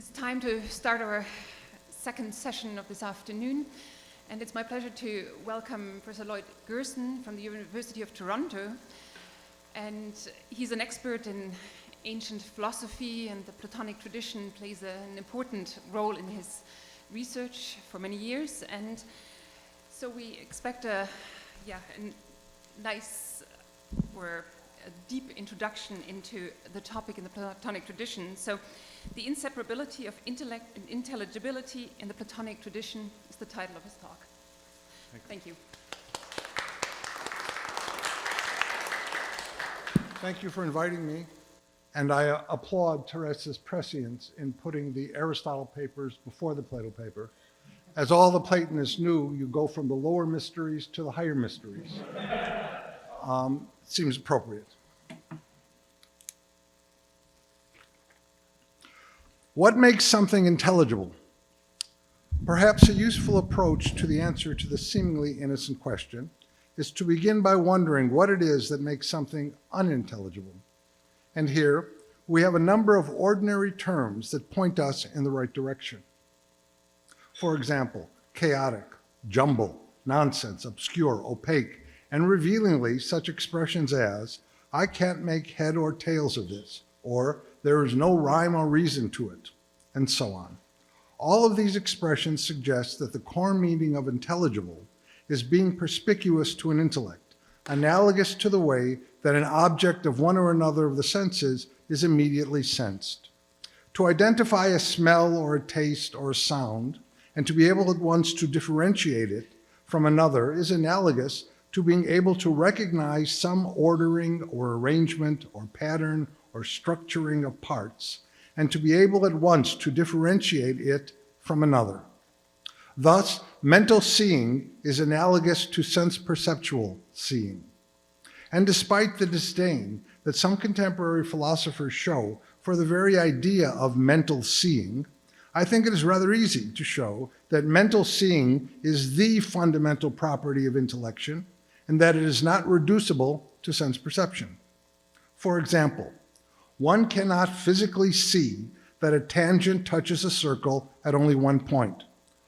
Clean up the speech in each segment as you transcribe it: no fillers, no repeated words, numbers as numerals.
It's time to start our second session of this afternoon, and it's my pleasure to welcome Professor Lloyd Gerson from the University of Toronto. And he's an expert in ancient philosophy, and the Platonic tradition plays an important role in his research for many years. And so we expect a nice or a deep introduction into the topic in the Platonic tradition. So, the Inseparability of Intellect and Intelligibility in the Platonic tradition is the title of his talk. Thank you. Thank you for inviting me, and I applaud Therese's prescience in putting the Aristotle papers before the Plato paper. As all the Platonists knew, you go from the lower mysteries to the higher mysteries. Seems appropriate. What makes something intelligible? Perhaps a useful approach to the answer to the seemingly innocent question is to begin by wondering what it is that makes something unintelligible. And here, we have a number of ordinary terms that point us in the right direction. For example, chaotic, jumble, nonsense, obscure, opaque, and revealingly such expressions as, I can't make head or tails of this, or there is no rhyme or reason to it, and so on. All of these expressions suggest that the core meaning of intelligible is being perspicuous to an intellect, analogous to the way that an object of one or another of the senses is immediately sensed. To identify a smell or a taste or a sound, and to be able at once to differentiate it from another is analogous to being able to recognize some ordering or arrangement or pattern or structuring of parts, and to be able at once to differentiate it from another. Thus, mental seeing is analogous to sense-perceptual seeing. And despite the disdain that some contemporary philosophers show for the very idea of mental seeing, I think it is rather easy to show that mental seeing is the fundamental property of intellection, and that it is not reducible to sense perception. For example, one cannot physically see that a tangent touches a circle at only one point,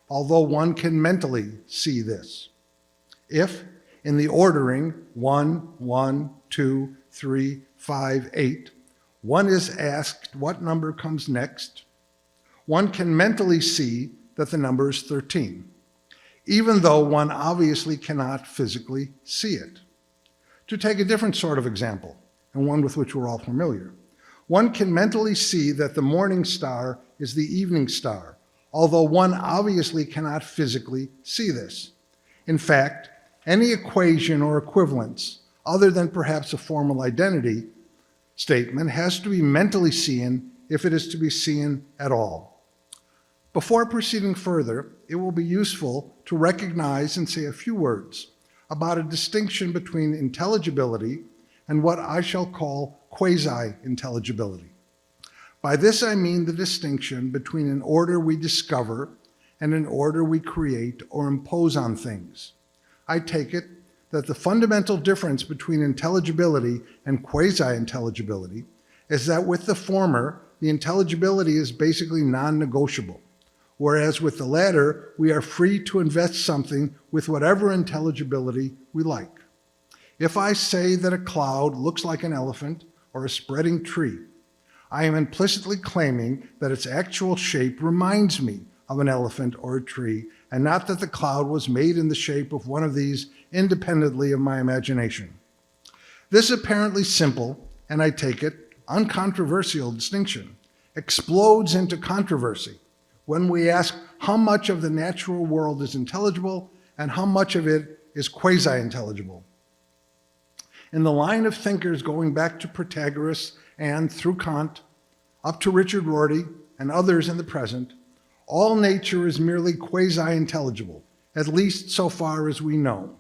although one can mentally see this. If, in the ordering 1, 1, 2, 3, 5, 8, one is asked what number comes next, one can mentally see that the number is 13, even though one obviously cannot physically see it. To take a different sort of example, and one with which we're all familiar, one can mentally see that the morning star is the evening star, although one obviously cannot physically see this. In fact, any equation or equivalence, other than perhaps a formal identity statement, has to be mentally seen if it is to be seen at all. Before proceeding further, it will be useful to recognize and say a few words about a distinction between intelligibility and what I shall call quasi-intelligibility. By this I mean the distinction between an order we discover and an order we create or impose on things. I take it that the fundamental difference between intelligibility and quasi-intelligibility is that with the former, the intelligibility is basically non-negotiable, whereas with the latter, we are free to invest something with whatever intelligibility we like. If I say that a cloud looks like an elephant or a spreading tree, I am implicitly claiming that its actual shape reminds me of an elephant or a tree, and not that the cloud was made in the shape of one of these independently of my imagination. This apparently simple, and I take it, uncontroversial distinction explodes into controversy when we ask how much of the natural world is intelligible and how much of it is quasi-intelligible. In the line of thinkers going back to Protagoras and, through Kant, up to Richard Rorty and others in the present, all nature is merely quasi-intelligible, at least so far as we know.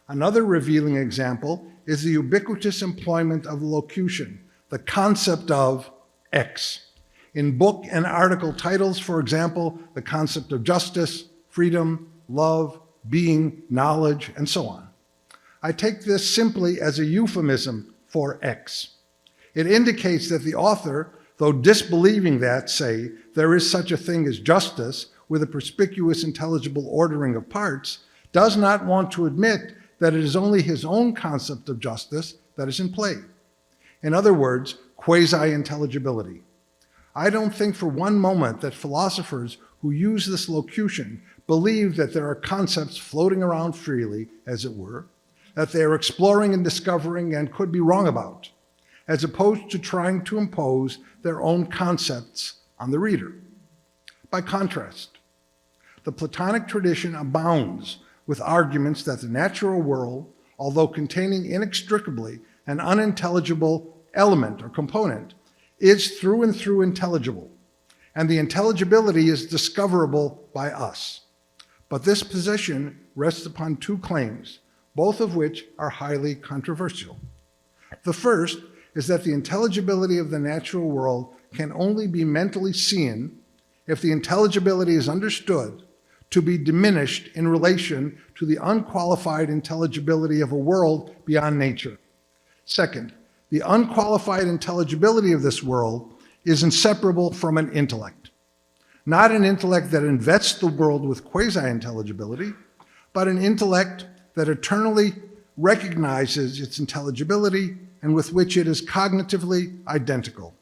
Another revealing example is the ubiquitous employment of the locution, the concept of X. In book and article titles, for example, the concept of justice, freedom, love, being, knowledge, and so on. I take this simply as a euphemism for X. It indicates that the author though disbelieving that, say, there is such a thing as justice with a perspicuous intelligible ordering of parts, does not want to admit that it is only his own concept of justice that is in play. In other words, quasi-intelligibility. I don't think for one moment that philosophers who use this locution believe that there are concepts floating around freely, as it were, that they are exploring and discovering and could be wrong about, as opposed to trying to impose their own concepts on the reader. By contrast, the Platonic tradition abounds with arguments that the natural world, although containing inextricably an unintelligible element or component, is through and through intelligible, and the intelligibility is discoverable by us. But this position rests upon two claims, both of which are highly controversial. The first is that the intelligibility of the natural world can only be mentally seen if the intelligibility is understood to be diminished in relation to the unqualified intelligibility of a world beyond nature. Second, the unqualified intelligibility of this world is inseparable from an intellect. Not an intellect that invests the world with quasi-intelligibility, but an intellect that eternally recognizes its intelligibility and with which it is cognitively identical.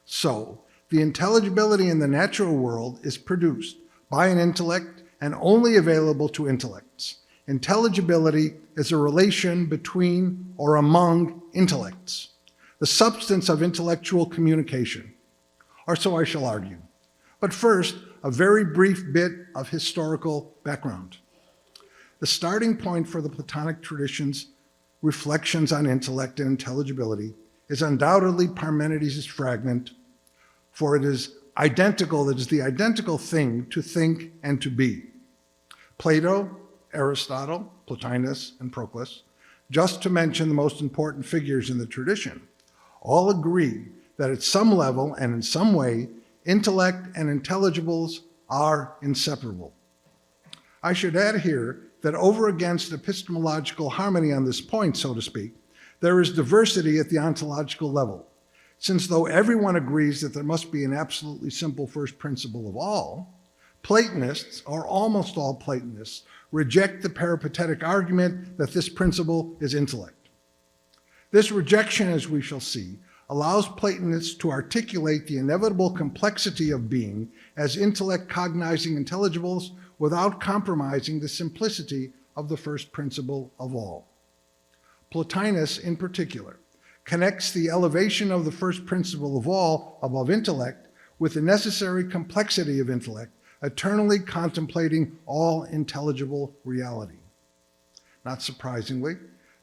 So, the intelligibility in the natural world is produced by an intellect and only available to intellects. Intelligibility is a relation between or among intellects, the substance of intellectual communication, or so I shall argue. But first, a very brief bit of historical background. The starting point for the Platonic tradition's reflections on intellect and intelligibility is undoubtedly Parmenides' fragment, for it is identical, it is the identical thing to think and to be. Plato, Aristotle, Plotinus, and Proclus, just to mention the most important figures in the tradition, all agree that at some level and in some way, intellect and intelligibles are inseparable. I should add here that over against epistemological harmony on this point, so to speak, there is diversity at the ontological level. Since though everyone agrees that there must be an absolutely simple first principle of all, Platonists, or almost all Platonists, reject the peripatetic argument that this principle is intellect. This rejection, as we shall see, allows Platonists to articulate the inevitable complexity of being as intellect cognizing intelligibles without compromising the simplicity of the first principle of all. Plotinus, in particular, connects the elevation of the first principle of all above intellect with the necessary complexity of intellect, eternally contemplating all intelligible reality. Not surprisingly,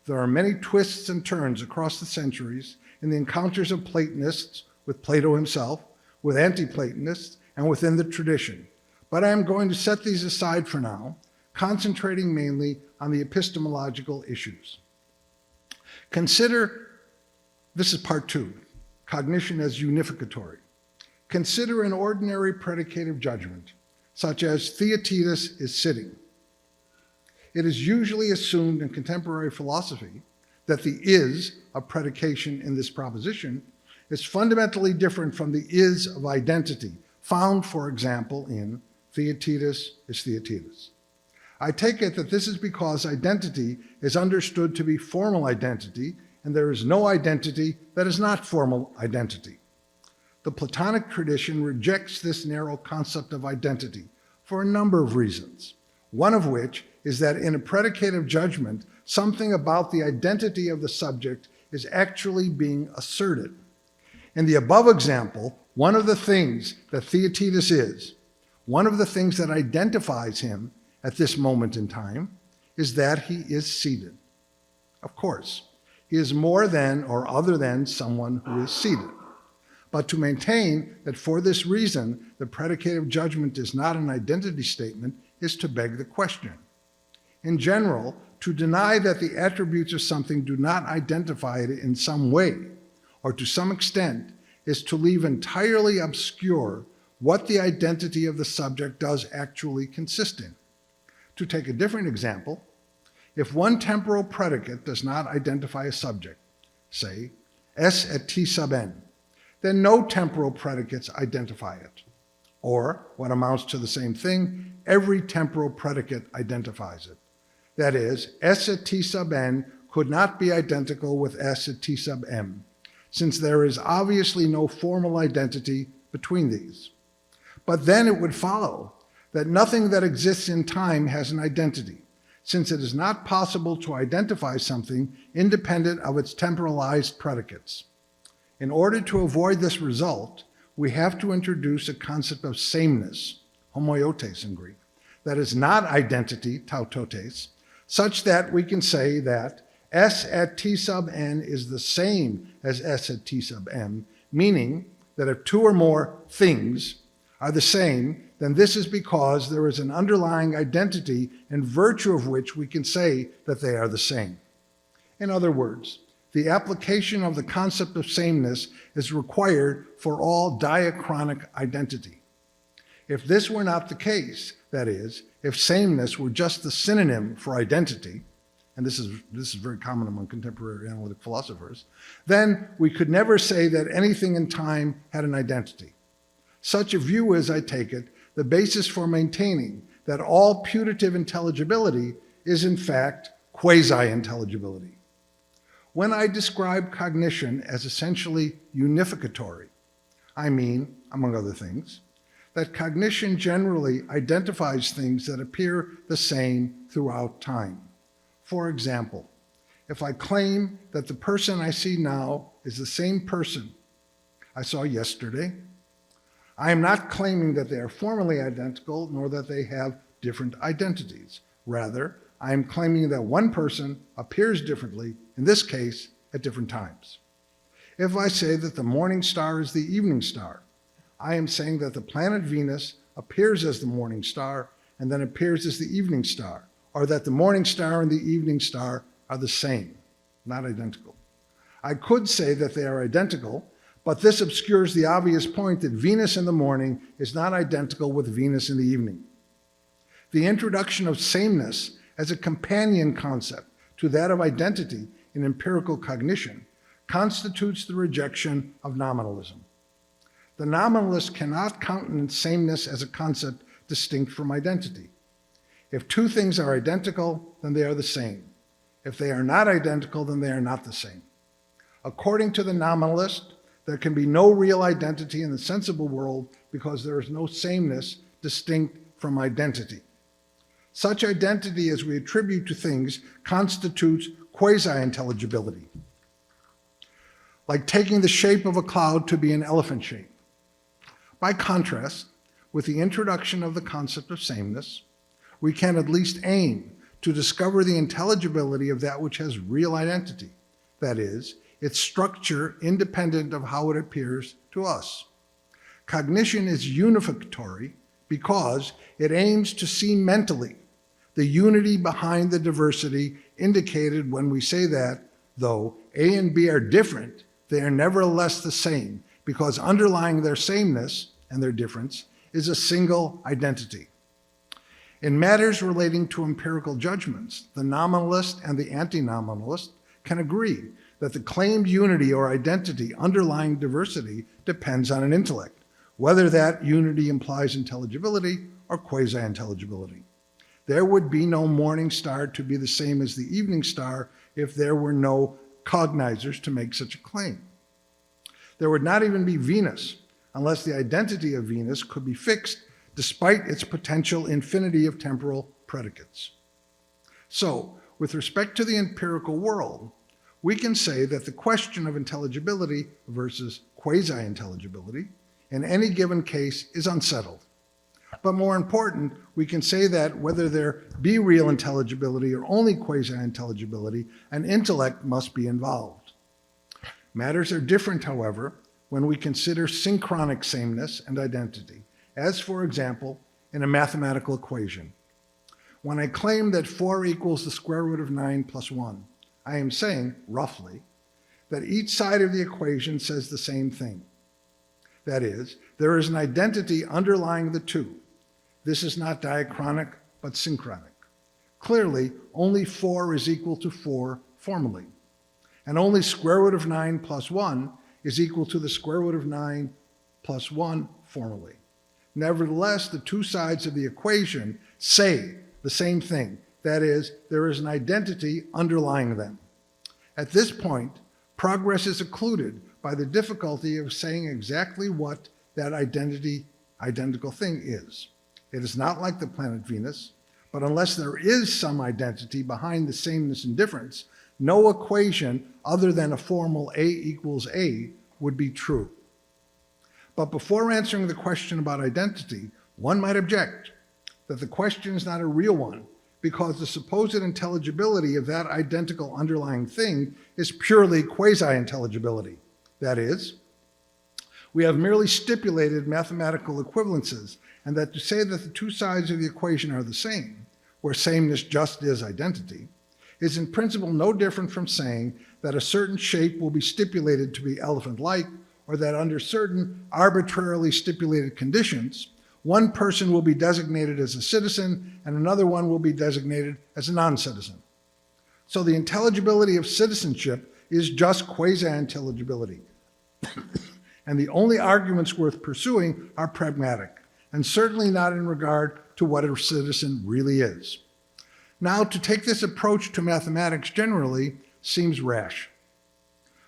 there are many twists and turns across the centuries in the encounters of Platonists with Plato himself, with anti-Platonists, and within the tradition. But I am going to set these aside for now, concentrating mainly on the epistemological issues. This is part 2, cognition as unificatory. Consider an ordinary predicative judgment, such as Theaetetus is sitting. It is usually assumed in contemporary philosophy that the is of predication in this proposition is fundamentally different from the is of identity, found, for example, in Theaetetus is Theaetetus. I take it that this is because identity is understood to be formal identity, and there is no identity that is not formal identity. The Platonic tradition rejects this narrow concept of identity for a number of reasons, one of which is that in a predicative judgment, something about the identity of the subject is actually being asserted. In the above example, one of the things that Theaetetus is, one of the things that identifies him at this moment in time, is that he is seated. Of course, he is more than or other than someone who is seated. But to maintain that for this reason, the predicative judgment is not an identity statement is to beg the question. In general, to deny that the attributes of something do not identify it in some way, or to some extent, is to leave entirely obscure what the identity of the subject does actually consist in. To take a different example, if one temporal predicate does not identify a subject, say, S at T sub n, then no temporal predicates identify it. Or, what amounts to the same thing, every temporal predicate identifies it. That is, S at T sub n could not be identical with S at T sub m, since there is obviously no formal identity between these. But then it would follow that nothing that exists in time has an identity, since it is not possible to identify something independent of its temporalized predicates. In order to avoid this result, we have to introduce a concept of sameness, homoiotes in Greek, that is not identity, tautotes, such that we can say that S at T sub n is the same as S at T sub m, meaning that if two or more things are the same, then this is because there is an underlying identity in virtue of which we can say that they are the same. In other words, the application of the concept of sameness is required for all diachronic identity. If this were not the case, that is, if sameness were just the synonym for identity, and this is very common among contemporary analytic philosophers, then we could never say that anything in time had an identity. Such a view is, I take it, the basis for maintaining that all putative intelligibility is in fact quasi-intelligibility. When I describe cognition as essentially unificatory, I mean, among other things, that cognition generally identifies things that appear the same throughout time. For example, if I claim that the person I see now is the same person I saw yesterday, I am not claiming that they are formally identical nor that they have different identities. Rather, I am claiming that one person appears differently, in this case, at different times. If I say that the morning star is the evening star, I am saying that the planet Venus appears as the morning star and then appears as the evening star, or that the morning star and the evening star are the same, not identical. I could say that they are identical, but this obscures the obvious point that Venus in the morning is not identical with Venus in the evening. The introduction of sameness as a companion concept to that of identity in empirical cognition constitutes the rejection of nominalism. The nominalist cannot countenance sameness as a concept distinct from identity. If two things are identical, then they are the same. If they are not identical, then they are not the same. According to the nominalist, there can be no real identity in the sensible world because there is no sameness distinct from identity. Such identity as we attribute to things constitutes quasi-intelligibility, like taking the shape of a cloud to be an elephant shape. By contrast, with the introduction of the concept of sameness, we can at least aim to discover the intelligibility of that which has real identity, that is, its structure independent of how it appears to us. Cognition is unificatory because it aims to see mentally the unity behind the diversity indicated when we say that, though A and B are different, they are nevertheless the same, because underlying their sameness and their difference is a single identity. In matters relating to empirical judgments, the nominalist and the anti-nominalist can agree that the claimed unity or identity underlying diversity depends on an intellect, whether that unity implies intelligibility or quasi-intelligibility. There would be no morning star to be the same as the evening star if there were no cognizers to make such a claim. There would not even be Venus unless the identity of Venus could be fixed despite its potential infinity of temporal predicates. So, with respect to the empirical world, we can say that the question of intelligibility versus quasi-intelligibility in any given case is unsettled. But more important, we can say that whether there be real intelligibility or only quasi-intelligibility, an intellect must be involved. Matters are different, however, when we consider synchronic sameness and identity, as for example, in a mathematical equation. When I claim that 4 equals the square root of 9 plus 1, I am saying, roughly, that each side of the equation says the same thing. That is, there is an identity underlying the two. This is not diachronic, but synchronic. Clearly, only 4 is equal to 4 formally, and only square root of 9 plus 1 is equal to the square root of 9 plus 1 formally. Nevertheless, the two sides of the equation say the same thing. That is, there is an identity underlying them. At this point, progress is occluded by the difficulty of saying exactly what that identical thing is. It is not like the planet Venus, but unless there is some identity behind the sameness and difference, no equation other than a formal A equals A would be true. But before answering the question about identity, one might object that the question is not a real one because the supposed intelligibility of that identical underlying thing is purely quasi-intelligibility. That is, we have merely stipulated mathematical equivalences, and that to say that the two sides of the equation are the same, where sameness just is identity, is in principle no different from saying that a certain shape will be stipulated to be elephant-like, or that under certain arbitrarily stipulated conditions, one person will be designated as a citizen and another one will be designated as a non-citizen. So the intelligibility of citizenship is just quasi-intelligibility. And the only arguments worth pursuing are pragmatic, and certainly not in regard to what a citizen really is. Now, to take this approach to mathematics generally seems rash.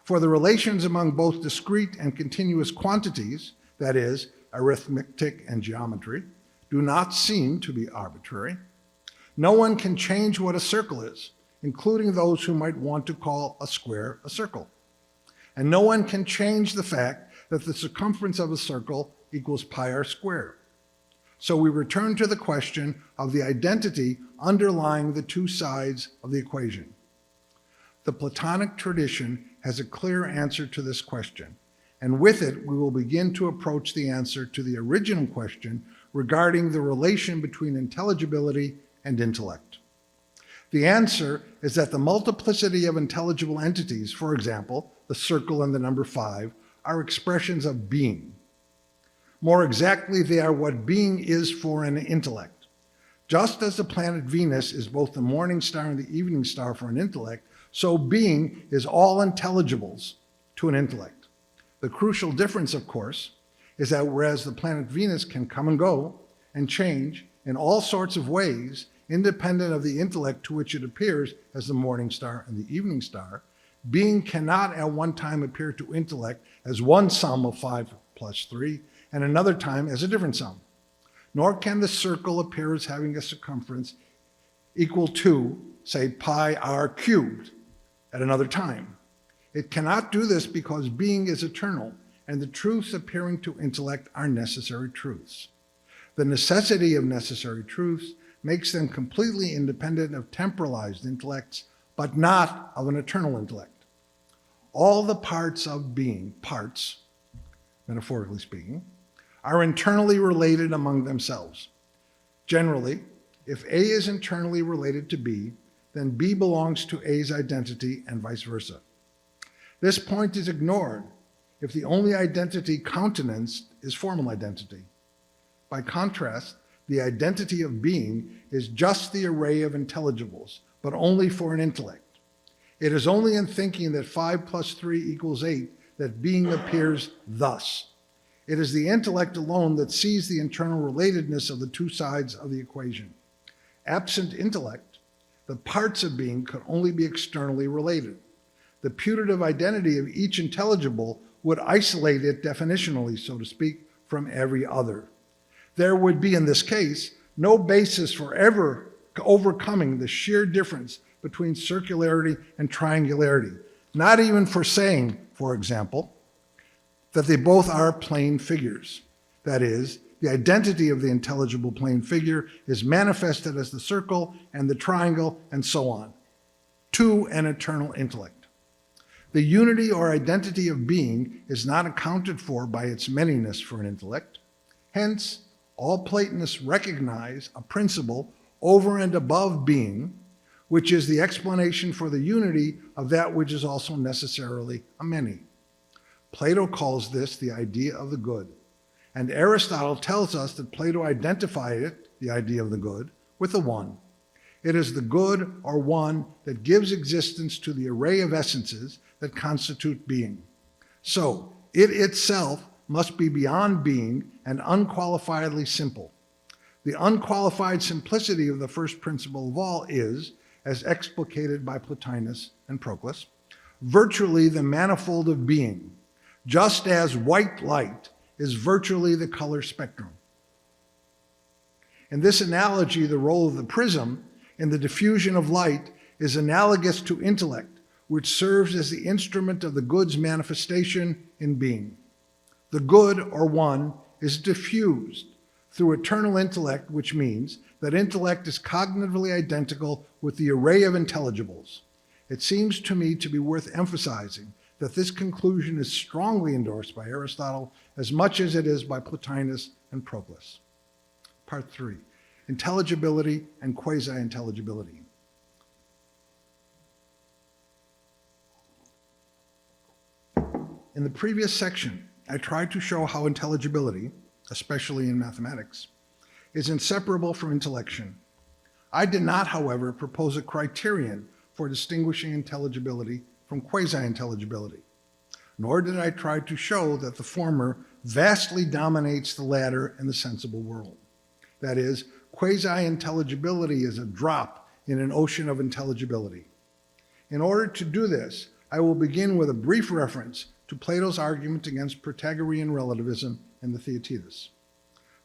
For the relations among both discrete and continuous quantities, that is, arithmetic and geometry, do not seem to be arbitrary. No one can change what a circle is, including those who might want to call a square a circle. And no one can change the fact that the circumference of a circle equals pi r squared. So we return to the question of the identity underlying the two sides of the equation. The Platonic tradition has a clear answer to this question, and with it we will begin to approach the answer to the original question regarding the relation between intelligibility and intellect. The answer is that the multiplicity of intelligible entities, for example, the circle and the number 5, are expressions of being. More exactly, they are what being is for an intellect. Just as the planet Venus is both the morning star and the evening star for an intellect, so being is all intelligibles to an intellect. The crucial difference, of course, is that whereas the planet Venus can come and go and change in all sorts of ways, independent of the intellect to which it appears as the morning star and the evening star, being cannot at one time appear to intellect as one sum of 5 plus 3, and another time as a different sum. Nor can the circle appear as having a circumference equal to, say, pi r cubed at another time. It cannot do this because being is eternal, and the truths appearing to intellect are necessary truths. The necessity of necessary truths makes them completely independent of temporalized intellects, but not of an eternal intellect. All the parts of being, parts, metaphorically speaking, are internally related among themselves. Generally, if A is internally related to B, then B belongs to A's identity and vice versa. This point is ignored if the only identity countenanced is formal identity. By contrast, the identity of being is just the array of intelligibles, but only for an intellect. It is only in thinking that 5 plus 3 equals 8 that being appears thus. It is the intellect alone that sees the internal relatedness of the two sides of the equation. Absent intellect, the parts of being could only be externally related. The putative identity of each intelligible would isolate it definitionally, so to speak, from every other. There would be, in this case, no basis for ever overcoming the sheer difference between circularity and triangularity, not even for saying, for example, that they both are plane figures. That is, the identity of the intelligible plane figure is manifested as the circle and the triangle and so on, to an eternal intellect. The unity or identity of being is not accounted for by its manyness for an intellect. Hence, all Platonists recognize a principle over and above being, which is the explanation for the unity of that which is also necessarily a many. Plato calls this the idea of the good, and Aristotle tells us that Plato identified it, the idea of the good, with the one. It is the good or one that gives existence to the array of essences that constitute being. So, it itself must be beyond being and unqualifiedly simple. The unqualified simplicity of the first principle of all is, as explicated by Plotinus and Proclus, virtually the manifold of being, just as white light is virtually the color spectrum. In this analogy, the role of the prism in the diffusion of light is analogous to intellect, which serves as the instrument of the good's manifestation in being. The good, or one, is diffused through eternal intellect, which means that intellect is cognitively identical with the array of intelligibles. It seems to me to be worth emphasizing that this conclusion is strongly endorsed by Aristotle as much as it is by Plotinus and Proclus. Part 3, intelligibility and quasi-intelligibility. In the previous section, I tried to show how intelligibility, especially in mathematics, is inseparable from intellection. I did not, however, propose a criterion for distinguishing intelligibility from quasi-intelligibility, nor did I try to show that the former vastly dominates the latter in the sensible world. That is, quasi-intelligibility is a drop in an ocean of intelligibility. In order to do this, I will begin with a brief reference to Plato's argument against Protagorean relativism in the Theaetetus.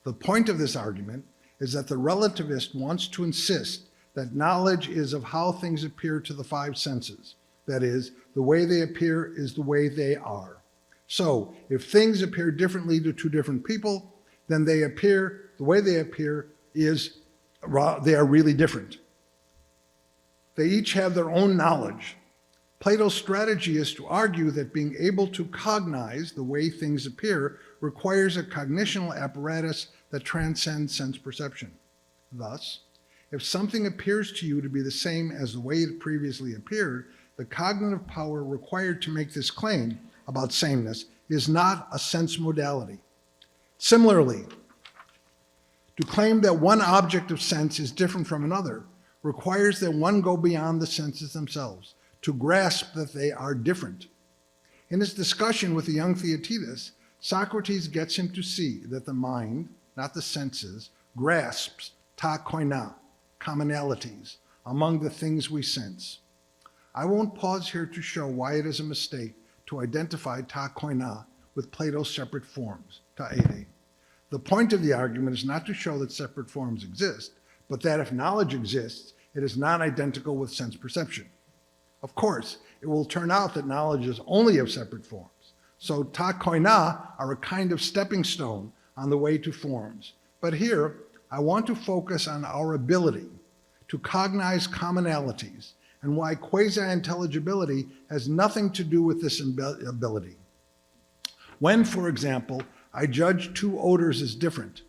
The point of this argument is that the relativist wants to insist that knowledge is of how things appear to the five senses. That is, the way they appear is the way they are. So, if things appear differently to two different people, then the way they appear is they are really different. They each have their own knowledge. Plato's strategy is to argue that being able to cognize the way things appear requires a cognitional apparatus that transcends sense perception. Thus, if something appears to you to be the same as the way it previously appeared, the cognitive power required to make this claim about sameness is not a sense modality. Similarly, to claim that one object of sense is different from another requires that one go beyond the senses themselves, to grasp that they are different. In his discussion with the young Theaetetus, Socrates gets him to see that the mind, not the senses, grasps ta koina, commonalities, among the things we sense. I won't pause here to show why it is a mistake to identify ta koina with Plato's separate forms, ta ede. The point of the argument is not to show that separate forms exist, but that if knowledge exists, it is not identical with sense perception. Of course, it will turn out that knowledge is only of separate forms. So ta koina are a kind of stepping stone on the way to forms. But here, I want to focus on our ability to cognize commonalities and why quasi-intelligibility has nothing to do with this ability. When, for example, I judge two odors as different,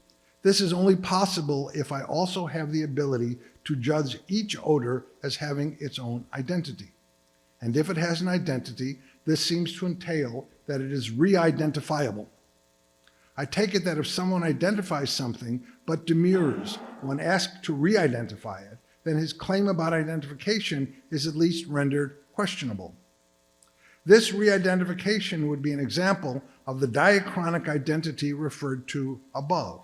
this is only possible if I also have the ability to judge each odor as having its own identity. And if it has an identity, this seems to entail that it is re-identifiable. I take it that if someone identifies something but demurs when asked to re-identify it, then his claim about identification is at least rendered questionable. This re-identification would be an example of the diachronic identity referred to above.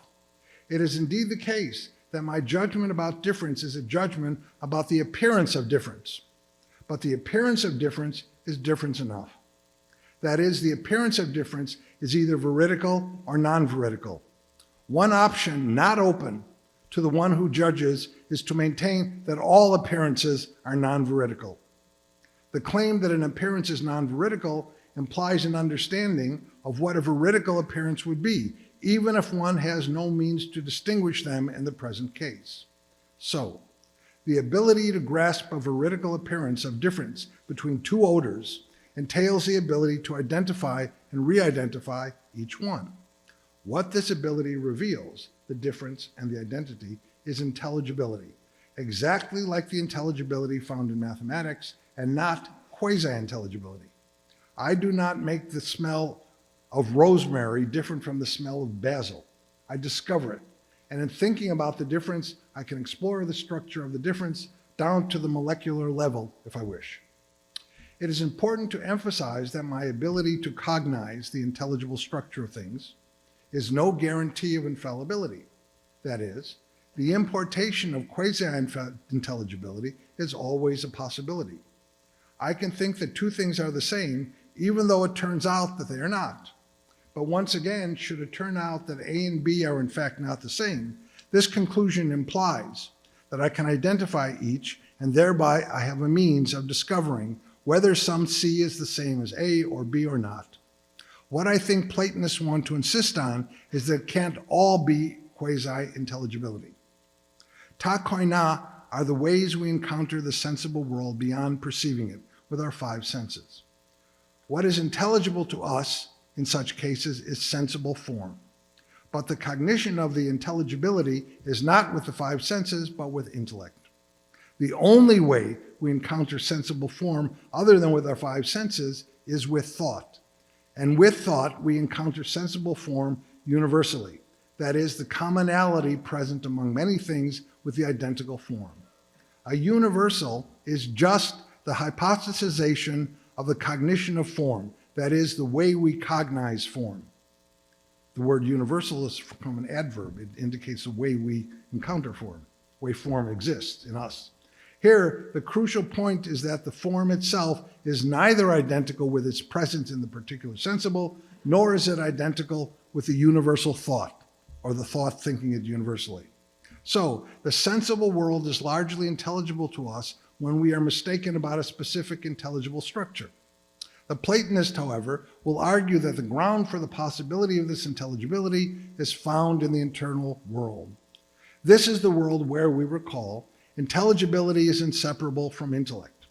It is indeed the case that my judgment about difference is a judgment about the appearance of difference. But the appearance of difference is difference enough. That is, the appearance of difference is either veridical or non-veridical. One option not open to the one who judges is to maintain that all appearances are non-veridical. The claim that an appearance is non-veridical implies an understanding of what a veridical appearance would be, even if one has no means to distinguish them in the present case. So, the ability to grasp a veridical appearance of difference between two odors entails the ability to identify and re-identify each one. What this ability reveals, the difference and the identity, is intelligibility, exactly like the intelligibility found in mathematics, and not quasi-intelligibility. I do not make the smell of rosemary different from the smell of basil. I discover it. And in thinking about the difference, I can explore the structure of the difference down to the molecular level if I wish. It is important to emphasize that my ability to cognize the intelligible structure of things is no guarantee of infallibility. That is, the importation of quasi-intelligibility is always a possibility. I can think that two things are the same, even though it turns out that they are not. But once again, should it turn out that A and B are in fact not the same, this conclusion implies that I can identify each, and thereby I have a means of discovering whether some C is the same as A or B or not. What I think Platonists want to insist on is that it can't all be quasi-intelligibility. Ta koina are the ways we encounter the sensible world beyond perceiving it with our five senses. What is intelligible to us in such cases is sensible form. But the cognition of the intelligibility is not with the five senses, but with intellect. The only way we encounter sensible form other than with our five senses is with thought. And with thought, we encounter sensible form universally. That is, the commonality present among many things with the identical form. A universal is just the hypothesization of the cognition of form, that is, the way we cognize form. The word universal is from an adverb. It indicates the way we encounter form, the way form exists in us. Here, the crucial point is that the form itself is neither identical with its presence in the particular sensible, nor is it identical with the universal thought, or the thought thinking it universally. So, the sensible world is largely intelligible to us when we are mistaken about a specific intelligible structure. The Platonist, however, will argue that the ground for the possibility of this intelligibility is found in the internal world. This is the world where, we recall, intelligibility is inseparable from intellect.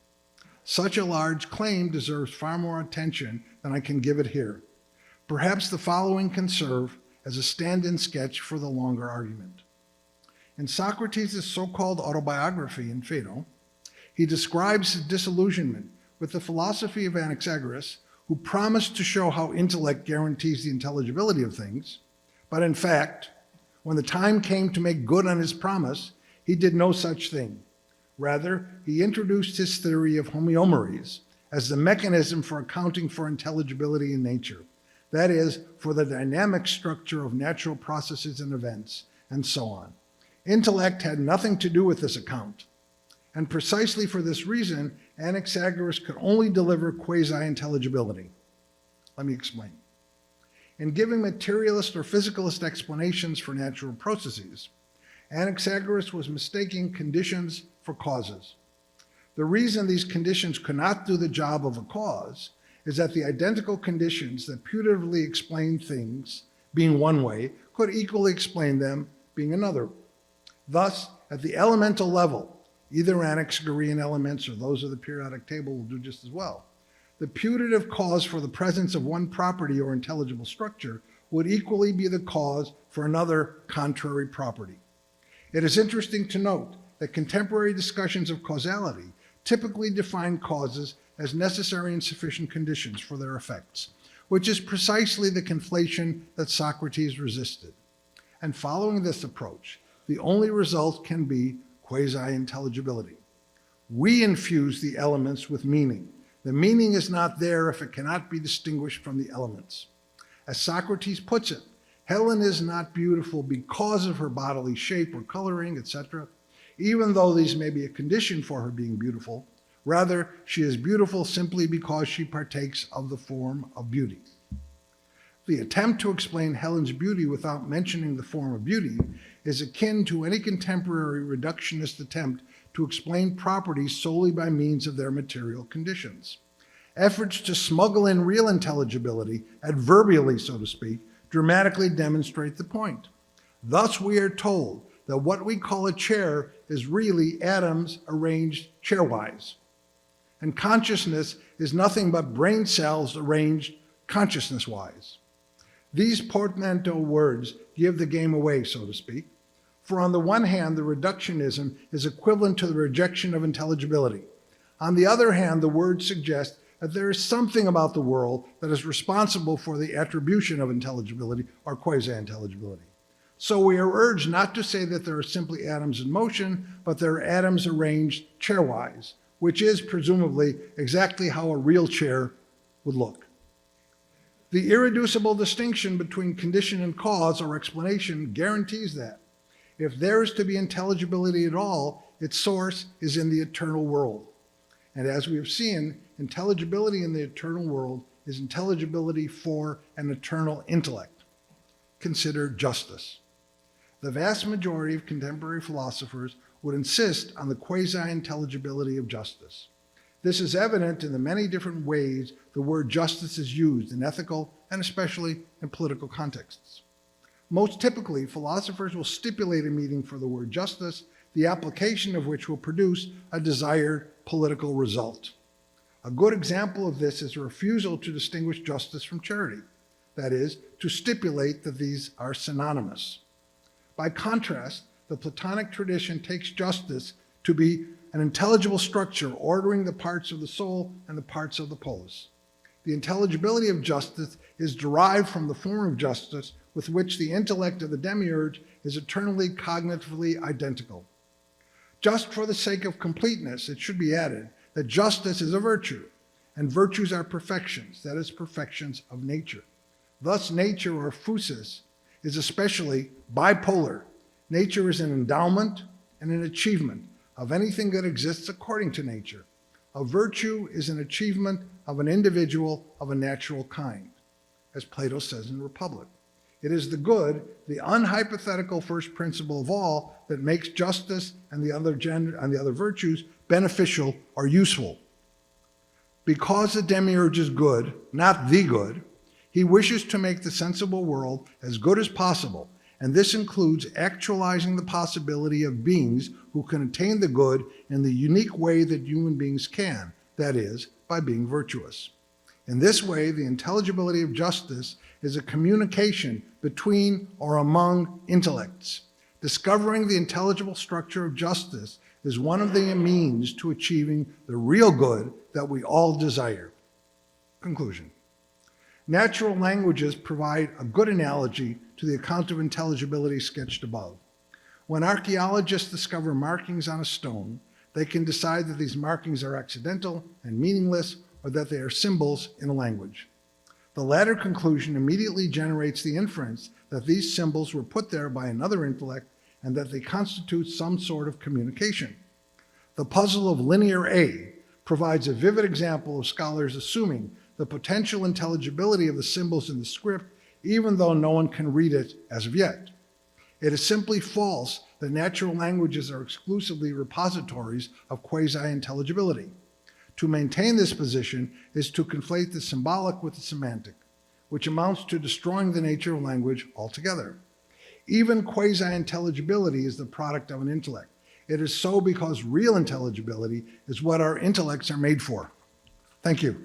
Such a large claim deserves far more attention than I can give it here. Perhaps the following can serve as a stand-in sketch for the longer argument. In Socrates' so-called autobiography in Phaedo, he describes his disillusionment with the philosophy of Anaxagoras, who promised to show how intellect guarantees the intelligibility of things, but in fact, when the time came to make good on his promise, he did no such thing. Rather, he introduced his theory of homeomeres as the mechanism for accounting for intelligibility in nature, that is, for the dynamic structure of natural processes and events, and so on. Intellect had nothing to do with this account. And precisely for this reason, Anaxagoras could only deliver quasi-intelligibility. Let me explain. In giving materialist or physicalist explanations for natural processes, Anaxagoras was mistaking conditions for causes. The reason these conditions could not do the job of a cause is that the identical conditions that putatively explain things, being one way, could equally explain them, being another. Thus, at the elemental level, either Anaxagorean elements or those of the periodic table will do just as well. The putative cause for the presence of one property or intelligible structure would equally be the cause for another contrary property. It is interesting to note that contemporary discussions of causality typically define causes as necessary and sufficient conditions for their effects, which is precisely the conflation that Socrates resisted. And following this approach, the only result can be quasi-intelligibility. We infuse the elements with meaning. The meaning is not there if it cannot be distinguished from the elements. As Socrates puts it, Helen is not beautiful because of her bodily shape or coloring, etc., even though these may be a condition for her being beautiful. Rather, she is beautiful simply because she partakes of the form of beauty. The attempt to explain Helen's beauty without mentioning the form of beauty is akin to any contemporary reductionist attempt to explain properties solely by means of their material conditions. Efforts to smuggle in real intelligibility, adverbially so to speak, dramatically demonstrate the point. Thus we are told that what we call a chair is really atoms arranged chairwise. And consciousness is nothing but brain cells arranged consciousness-wise. These portmanteau words give the game away, so to speak, for on the one hand, the reductionism is equivalent to the rejection of intelligibility. On the other hand, the words suggest that there is something about the world that is responsible for the attribution of intelligibility or quasi-intelligibility. So we are urged not to say that there are simply atoms in motion, but there are atoms arranged chairwise, which is presumably exactly how a real chair would look. The irreducible distinction between condition and cause or explanation guarantees that. If there is to be intelligibility at all, its source is in the eternal world. And as we have seen, intelligibility in the eternal world is intelligibility for an eternal intellect. Consider justice. The vast majority of contemporary philosophers would insist on the quasi-intelligibility of justice. This is evident in the many different ways the word justice is used in ethical and especially in political contexts. Most typically, philosophers will stipulate a meaning for the word justice, the application of which will produce a desired political result. A good example of this is a refusal to distinguish justice from charity, that is, to stipulate that these are synonymous. By contrast, the Platonic tradition takes justice to be an intelligible structure ordering the parts of the soul and the parts of the polis. The intelligibility of justice is derived from the form of justice with which the intellect of the demiurge is eternally cognitively identical. Just for the sake of completeness, it should be added that justice is a virtue, and virtues are perfections, that is, perfections of nature. Thus, nature, or physis, is especially bipolar. Nature is an endowment and an achievement of anything that exists according to nature. A virtue is an achievement of an individual of a natural kind, as Plato says in Republic. It is the good, the unhypothetical first principle of all, that makes justice and the other virtues beneficial or useful. Because the demiurge is good, not the good, he wishes to make the sensible world as good as possible, and this includes actualizing the possibility of beings who can attain the good in the unique way that human beings can, that is, by being virtuous. In this way, the intelligibility of justice is a communication between or among intellects. Discovering the intelligible structure of justice is one of the means to achieving the real good that we all desire. Conclusion. Natural languages provide a good analogy to the account of intelligibility sketched above. When archaeologists discover markings on a stone, they can decide that these markings are accidental and meaningless, or that they are symbols in a language. The latter conclusion immediately generates the inference that these symbols were put there by another intellect and that they constitute some sort of communication. The puzzle of linear A provides a vivid example of scholars assuming the potential intelligibility of the symbols in the script, even though no one can read it as of yet. It is simply false that natural languages are exclusively repositories of quasi-intelligibility. To maintain this position is to conflate the symbolic with the semantic, which amounts to destroying the nature of language altogether. Even quasi-intelligibility is the product of an intellect. It is so because real intelligibility is what our intellects are made for. Thank you.